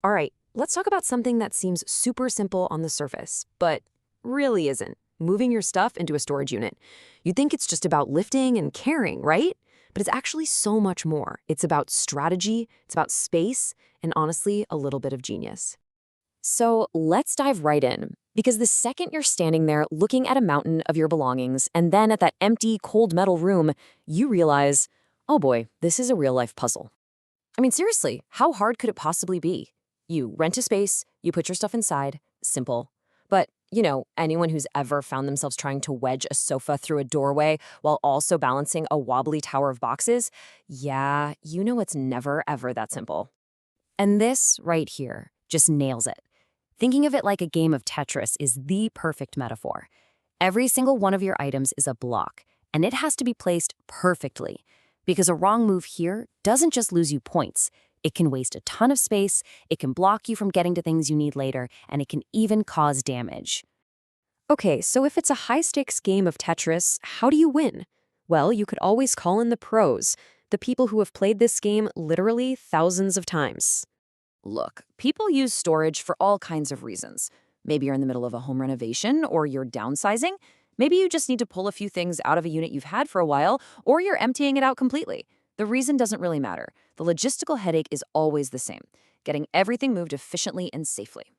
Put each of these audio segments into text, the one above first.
All right, let's talk about something that seems super simple on the surface, but really isn't. Moving your stuff into a storage unit. You'd think it's just about lifting and carrying, right? But it's actually so much more. It's about strategy, it's about space, and honestly, a little bit of genius. So let's dive right in. Because the second you're standing there looking at a mountain of your belongings and then at that empty, cold metal room, you realize, oh boy, this is a real life puzzle. I mean, seriously, how hard could it possibly be? You rent a space, you put your stuff inside, simple. But, anyone who's ever found themselves trying to wedge a sofa through a doorway while also balancing a wobbly tower of boxes, yeah, it's never ever that simple. And this right here just nails it. Thinking of it like a game of Tetris is the perfect metaphor. Every single one of your items is a block, and it has to be placed perfectly. Because a wrong move here doesn't just lose you points. It can waste a ton of space, it can block you from getting to things you need later, and it can even cause damage. Okay, so if it's a high-stakes game of Tetris, how do you win? Well, you could always call in the pros, the people who have played this game literally thousands of times. Look, people use storage for all kinds of reasons. Maybe you're in the middle of a home renovation, or you're downsizing. Maybe you just need to pull a few things out of a unit you've had for a while, or you're emptying it out completely. The reason doesn't really matter. The logistical headache is always the same, getting everything moved efficiently and safely.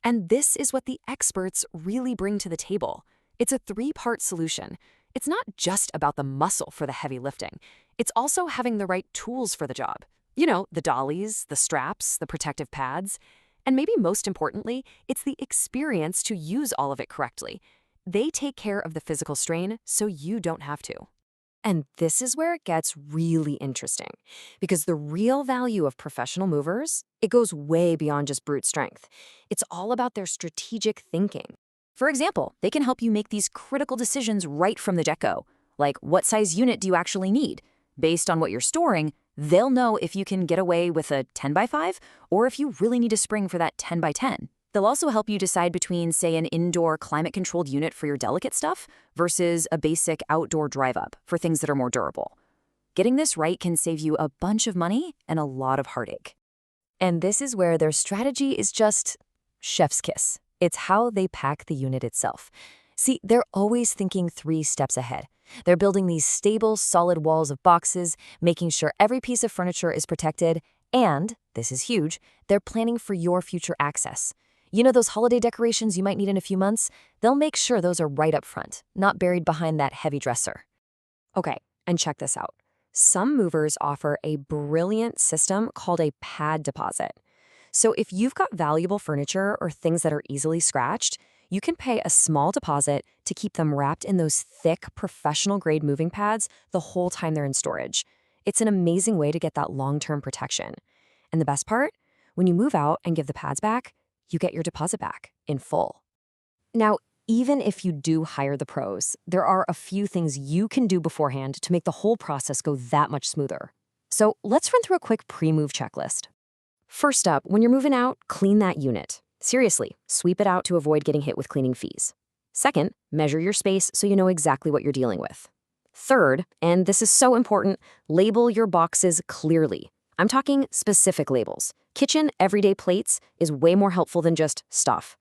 And this is what the experts really bring to the table. It's a three-part solution. It's not just about the muscle for the heavy lifting. It's also having the right tools for the job. The dollies, the straps, the protective pads. And maybe most importantly, it's the experience to use all of it correctly. They take care of the physical strain so you don't have to. And this is where it gets really interesting, because the real value of professional movers, it goes way beyond just brute strength. It's all about their strategic thinking. For example, they can help you make these critical decisions right from the get-go, like what size unit do you actually need? Based on what you're storing, they'll know if you can get away with a 10 by 5 or if you really need a spring for that 10 by 10. They'll also help you decide between, say, an indoor climate-controlled unit for your delicate stuff versus a basic outdoor drive-up for things that are more durable. Getting this right can save you a bunch of money and a lot of heartache. And this is where their strategy is just chef's kiss. It's how they pack the unit itself. See, they're always thinking 3 steps ahead. They're building these stable, solid walls of boxes, making sure every piece of furniture is protected, and, this is huge, they're planning for your future access. Those holiday decorations you might need in a few months? They'll make sure those are right up front, not buried behind that heavy dresser. Okay, and check this out. Some movers offer a brilliant system called a pad deposit. So if you've got valuable furniture or things that are easily scratched, you can pay a small deposit to keep them wrapped in those thick, professional-grade moving pads the whole time they're in storage. It's an amazing way to get that long-term protection. And the best part? When you move out and give the pads back, you get your deposit back in full. Now, even if you do hire the pros, there are a few things you can do beforehand to make the whole process go that much smoother. So let's run through a quick pre-move checklist. First up, when you're moving out, clean that unit. Seriously, sweep it out to avoid getting hit with cleaning fees. Second, measure your space so you know exactly what you're dealing with. Third, and this is so important, label your boxes clearly. I'm talking specific labels. Kitchen everyday plates is way more helpful than just stuff.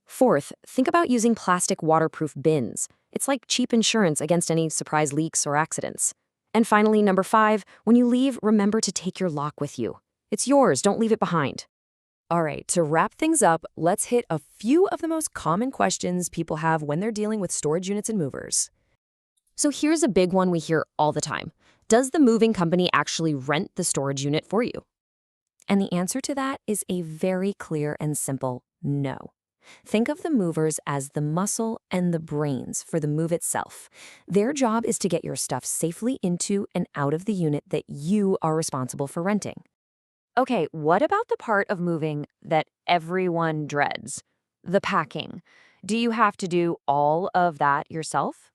Fourth, think about using plastic waterproof bins. It's like cheap insurance against any surprise leaks or accidents. And finally, number 5, when you leave, remember to take your lock with you. It's yours, don't leave it behind. All right, to wrap things up, let's hit a few of the most common questions people have when they're dealing with storage units and movers. So here's a big one we hear all the time. Does the moving company actually rent the storage unit for you? And the answer to that is a very clear and simple no. Think of the movers as the muscle and the brains for the move itself. Their job is to get your stuff safely into and out of the unit that you are responsible for renting. Okay, what about the part of moving that everyone dreads? The packing. Do you have to do all of that yourself?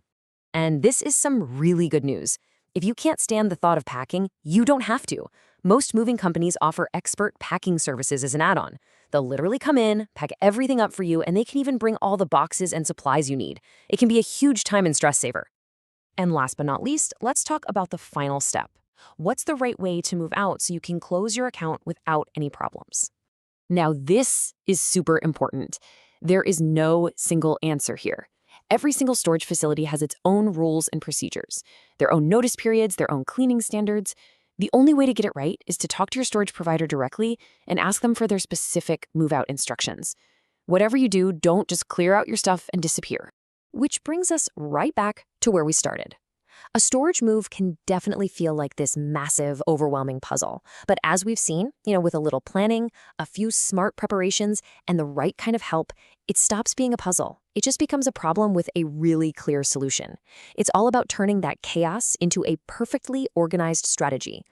And this is some really good news. If you can't stand the thought of packing, you don't have to. Most moving companies offer expert packing services as an add-on. They'll literally come in, pack everything up for you, and they can even bring all the boxes and supplies you need. It can be a huge time and stress saver. And last but not least, let's talk about the final step. What's the right way to move out so you can close your account without any problems? Now, this is super important. There is no single answer here. Every single storage facility has its own rules and procedures, their own notice periods, their own cleaning standards. The only way to get it right is to talk to your storage provider directly and ask them for their specific move-out instructions. Whatever you do, don't just clear out your stuff and disappear. Which brings us right back to where we started. A storage move can definitely feel like this massive, overwhelming puzzle. But as we've seen, with a little planning, a few smart preparations, and the right kind of help, it stops being a puzzle. It just becomes a problem with a really clear solution. It's all about turning that chaos into a perfectly organized strategy,